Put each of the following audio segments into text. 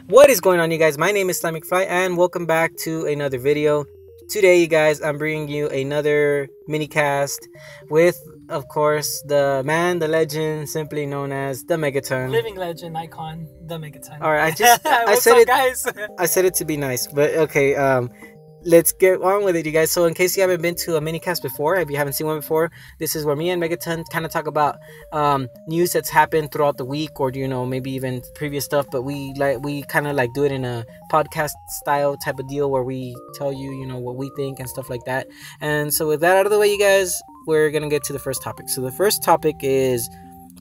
What is going on, you guys? My name is Islamic Fly and welcome back to another video. Today, you guys, I'm bringing you another mini cast with, of course, the man, the legend, simply known as the Megaton. Living legend icon, the Megaton. All right, I said it, guys. I said it to be nice, but okay. Let's get on with it, you guys. So in case you haven't been to a mini cast before, if you haven't seen one before, this is where me and Megaton kind of talk about news that's happened throughout the week, or maybe even previous stuff, but we kind of do it in a podcast style type of deal where we tell you what we think and stuff like that. And so with that out of the way, you guys, we're gonna get to the first topic. So the first topic is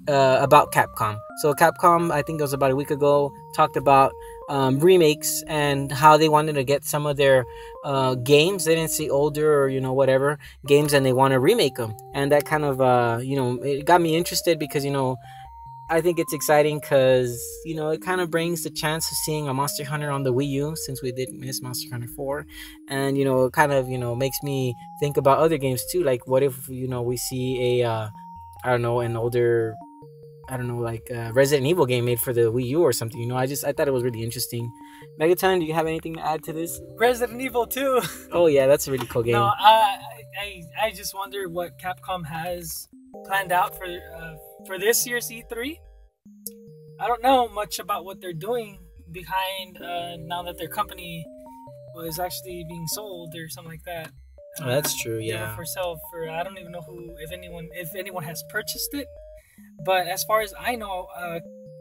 about Capcom. So Capcom, I think it was about a week ago, talked about remakes and how they wanted to get some of their games. They didn't say older or whatever games, and they want to remake them. And that kind of it got me interested because I think it's exciting because it kind of brings the chance of seeing a Monster Hunter on the Wii U, since we did miss Monster Hunter 4. And it kind of makes me think about other games too. Like, what if we see a an older, Resident Evil game made for the Wii U or something. I thought it was really interesting. Megaton, do you have anything to add to this? Resident Evil 2. Oh yeah, that's a really cool game. No, I just wonder what Capcom has planned out for this year's E3. I don't know much about what they're doing behind now that their company was actually being sold or something like that. Oh, that's true. Yeah. For sale. I don't even know if anyone has purchased it. But as far as I know,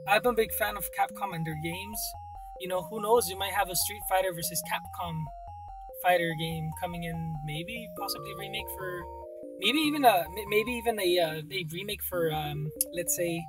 I'm a big fan of Capcom and their games. Who knows? You might have a Street Fighter versus Capcom fighter game coming in. Maybe, possibly a remake for, maybe even a remake for, let's say,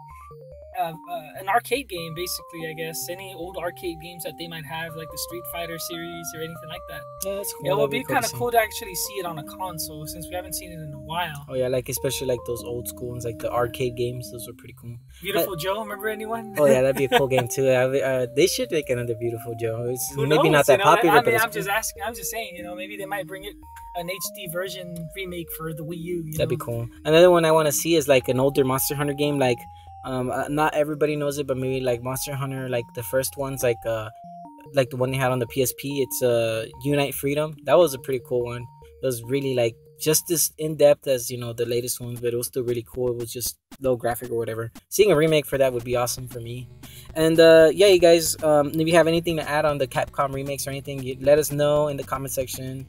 an arcade game. Basically, I guess any old arcade games that they might have, like the Street Fighter series or anything like that. Yeah, that's cool. It would be kind of cool to actually see it on a console, since we haven't seen it in a while. Oh yeah, especially those old school ones, like the arcade games. Those are pretty cool. Beautiful Joe, remember anyone? Oh yeah, that'd be a cool game too. They should make another Beautiful Joe. It's Who maybe knows, not that popular. I mean, but I'm just asking. I'm just saying. Maybe they might bring it an HD version remake for the Wii U. That'd be cool. Another one I want to see is like an older Monster Hunter game, like. Not everybody knows it, but maybe like Monster Hunter, like the first ones, like the one they had on the PSP. It's Unite Freedom. That was a pretty cool one. It was really just as in depth as the latest ones, but it was still really cool. It was just low graphic or whatever. Seeing a remake for that would be awesome for me. And yeah, you guys, if you have anything to add on the Capcom remakes or anything, let us know in the comment section.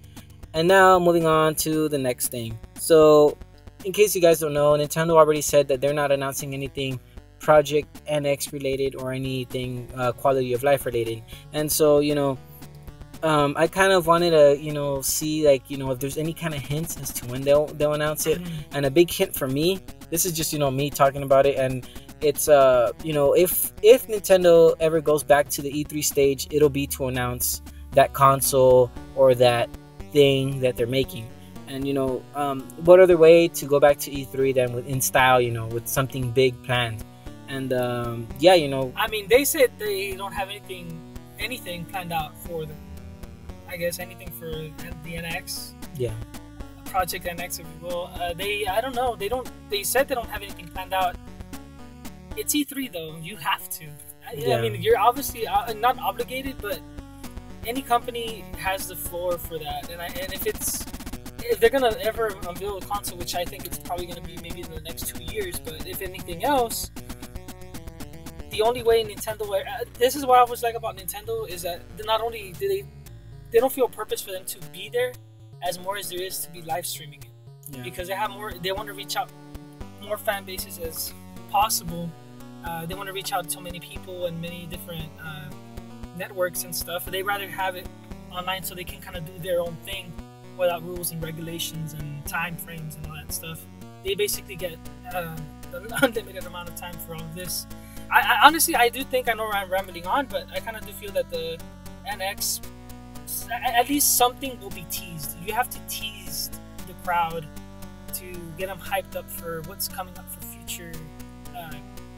And now moving on to the next thing. So in case you guys don't know, Nintendo already said that they're not announcing anything Project NX related or anything quality of life related. And so I kind of wanted to see if there's any kind of hints as to when they'll announce it. And a big hint for me, this is just me talking about it, and it's if Nintendo ever goes back to the E3 stage, it'll be to announce that console or that thing that they're making. And what other way to go back to E3 than in style, with something big planned. And yeah, I mean, they said they don't have anything planned out for them. I guess anything for the NX. Yeah. Project NX, if you will. I don't know. They said they don't have anything planned out. It's E3 though. You have to. Yeah. I mean, you're obviously not obligated, but any company has the floor for that. And if they're gonna ever unveil a console, which I think it's probably gonna be maybe in the next 2 years, but if anything else, the only way Nintendo, this is what I always like about Nintendo, is that not only do they don't feel a purpose for them to be there as more as there is to be live streaming it. Yeah. Because they want to reach out more fan bases as possible. They want to reach out to so many people and many different networks and stuff. They rather have it online so they can kind of do their own thing without rules and regulations and time frames and all that stuff. They basically get an unlimited amount of time for all of this. I honestly, I do think, I know I'm rambling on, but I kind of do feel that the NX, at least something will be teased. You have to tease the crowd to get them hyped up for what's coming up for future,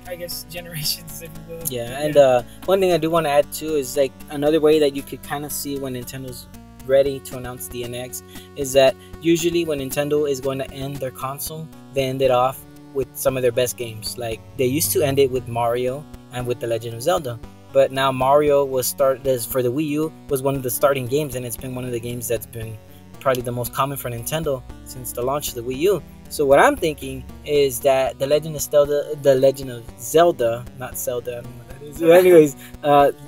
I guess, generations, if you will. Yeah, and one thing I do want to add too is another way that you could kind of see when Nintendo's ready to announce the NX is that usually when Nintendo is going to end their console, they end it off with some of their best games. Like they used to end it with Mario and with The Legend of Zelda. but now Mario was for the Wii U was one of the starting games, and it's been one of the games that's been probably the most common for Nintendo since the launch of the Wii U. So what I'm thinking is that the Legend of Zelda, not Zelda, I don't know what that is. But anyways,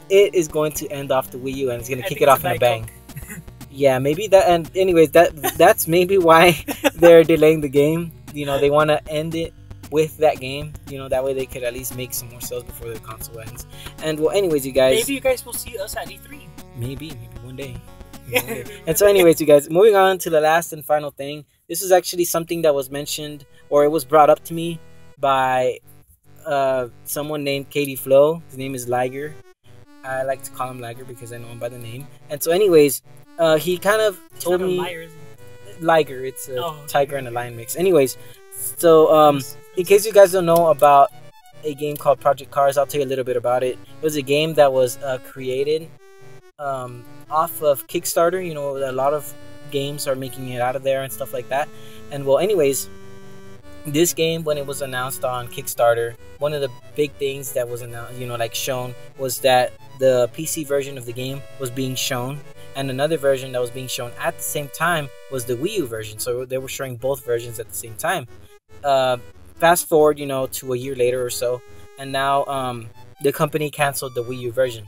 it is going to end off the Wii U, and it's going to kick it off in a bang. Yeah, maybe that. And anyways, that's maybe why they're delaying the game. You know, they want to end it with that game. You know, that way they could at least make some more sales before the console ends. And well, anyways, you guys. Maybe you guys will see us at E3. Maybe one day. And so anyways, you guys, moving on to the last and final thing. This is actually something that was mentioned, or it was brought up to me by someone named Katie Flo. His name is Liger. I like to call him Liger because I know him by the name. And so anyways, he kind of told me Liger. It's a tiger and a lion mix. Anyways, so in case you guys don't know about a game called Project Cars, I'll tell you a little bit about it. It was a game that was created off of Kickstarter. You know, a lot of games are making it out of there and stuff like that. And well, anyways, this game, when it was announced on Kickstarter, one of the big things that was announced, you know, like shown, was that the PC version of the game was being shown, and another version that was being shown at the same time was the Wii U version. So they were showing both versions at the same time. Fast forward, you know, to a year later or so, and now the company canceled the Wii U version.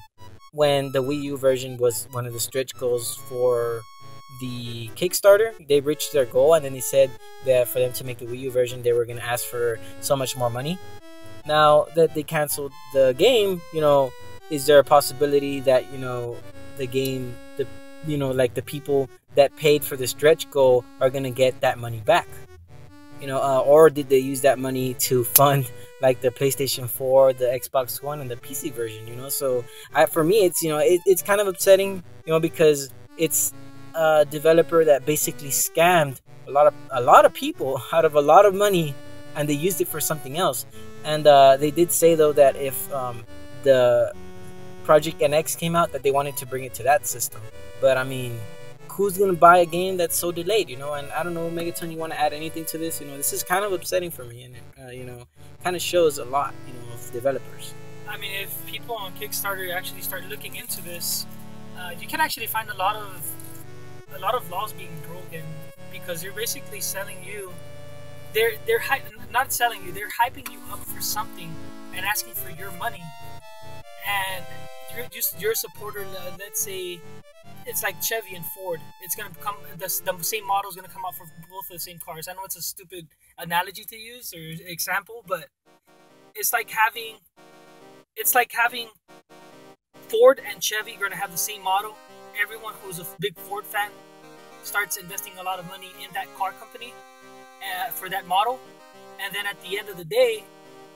When the Wii U version was one of the stretch goals for the Kickstarter, they reached their goal, and then they said that for them to make the Wii U version, they were going to ask for so much more money. Now that they canceled the game, you know, is there a possibility that, you know, the game, like the people that paid for the stretch goal are going to get that money back? You know, or did they use that money to fund like the PlayStation 4, the Xbox One, and the PC version? You know, so for me, it's, you know, it's kind of upsetting, you know, because it's a developer that basically scammed a lot of people out of a lot of money, and they used it for something else. And they did say though that if the Project NX came out, that they wanted to bring it to that system. But I mean, who's gonna buy a game that's so delayed, you know? And I don't know, Megaton, you want to add anything to this? You know, this is kind of upsetting for me, and it, you know, kind of shows a lot, you know, of developers. I mean, if people on Kickstarter actually start looking into this, you can actually find a lot of laws being broken, because they're basically selling you. They're not selling you. They're hyping you up for something and asking for your money, and you're a supporter. Let's say it's like Chevy and Ford. It's gonna come, the same model is gonna come out for both of the same cars. I know it's a stupid analogy to use or example, but it's like having Ford and Chevy are gonna have the same model. Everyone who's a big Ford fan starts investing a lot of money in that car company for that model, and then at the end of the day,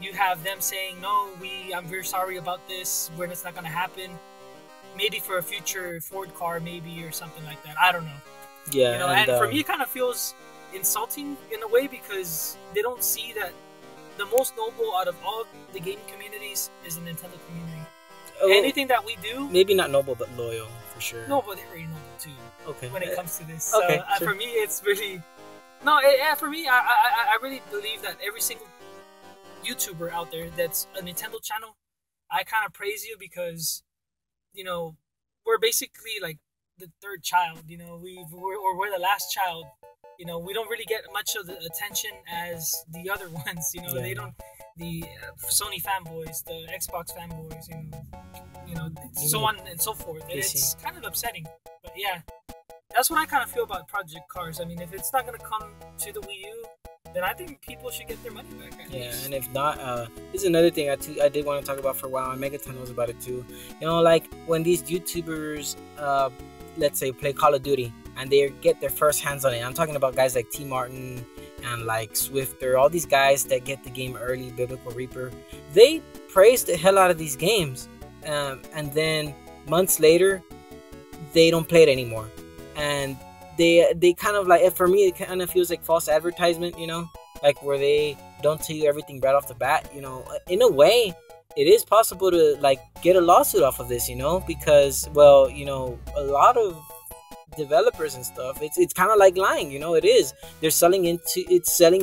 you have them saying, "No, I'm very sorry about this. It's not gonna happen. Maybe for a future Ford car, maybe, or something like that. I don't know." Yeah, you know, and for me, it kind of feels insulting in a way, because they don't see that the most noble out of all the gaming communities is the Nintendo community. Anything that we do, maybe not noble, but loyal for sure. No, but they're very noble too. Okay. When it comes to this, okay, sure. For me, it's really for me, I really believe that every single YouTuber out there that's a Nintendo channel, I kind of praise you, because, you know, we're basically like the third child. You know, we're the last child. You know, we don't really get much of the attention as the other ones. You know, They don't. The Sony fanboys, the Xbox fanboys, you know, so on and so forth. It's kind of upsetting, but yeah, that's what I kind of feel about Project Cars. I mean, if it's not gonna come to the Wii U, then I think people should get their money back. Yeah, and if not, this is another thing I did want to talk about for a while, and Megaton knows about it too. You know, like when these YouTubers, let's say, play Call of Duty, and they get their first hands on it. I'm talking about guys like T. Martin and like Swifter, all these guys that get the game early, Biblical Reaper. They praise the hell out of these games, and then months later, they don't play it anymore. And they kind of like, for me, it kind of feels like false advertisement, you know, like where they don't tell you everything right off the bat. You know, in a way, it is possible to like get a lawsuit off of this, you know, because, well, you know, a lot of developers and stuff, it's kind of like lying, you know. It's selling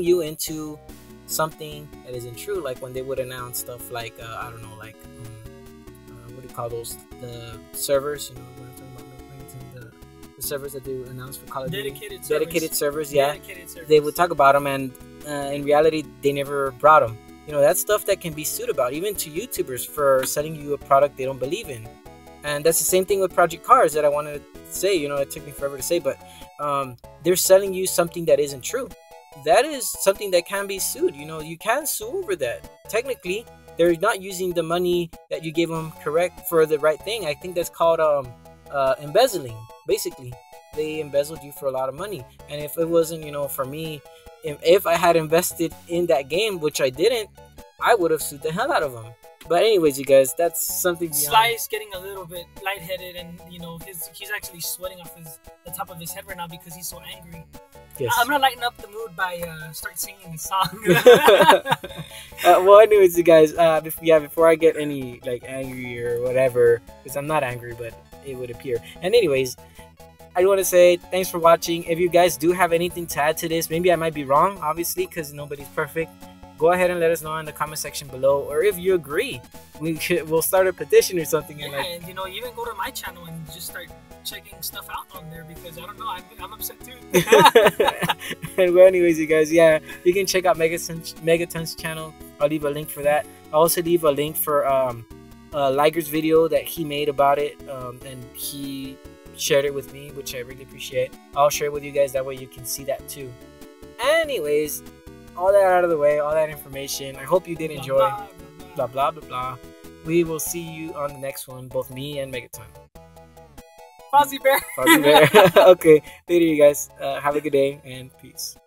you into something that isn't true. Like when they would announce stuff like I don't know, like what do you call those, the servers, you know what I'm talking about, the servers that they announce for Call of Duty. Dedicated servers, yeah. Dedicated servers. They would talk about them, and in reality, they never brought them. You know, that's stuff that can be sued about, even to YouTubers for selling you a product they don't believe in. And that's the same thing with Project Cars that I wanted to say. You know, it took me forever to say, but they're selling you something that isn't true. That is something that can be sued. You know, you can sue over that. Technically, they're not using the money that you gave them correct for the right thing. I think that's called embezzling. Basically, they embezzled you for a lot of money. And if it wasn't, you know, for me, if I had invested in that game, which I didn't, I would have sued the hell out of them. But anyways, you guys, that's something beyond. Sly is getting a little bit lightheaded, and you know he's actually sweating off the top of his head right now because he's so angry. Yes. I'm gonna lighten up the mood by start singing the song. Well, anyways, you guys, before I get any like angry or whatever, because I'm not angry, but it would appear. And anyways, I want to say thanks for watching. If you guys do have anything to add to this, maybe I might be wrong, obviously, because nobody's perfect. Go ahead and let us know in the comment section below, or if you agree, we'll start a petition or something. Yeah, and you know, even go to my channel and just start checking stuff out on there, because I don't know, I'm upset too. And well, anyways, you guys, yeah, you can check out Megaton's channel. I'll leave a link for that. I'll also leave a link for Liger's video that he made about it, and he shared it with me, which I really appreciate. I'll share it with you guys, that way you can see that too. Anyways, all that out of the way, all that information, I hope you did enjoy. Blah blah blah blah. We will see you on the next one, both me and Megaton. Fozzie Bear. Fozzie Bear. Okay, later you guys. Have a good day and peace.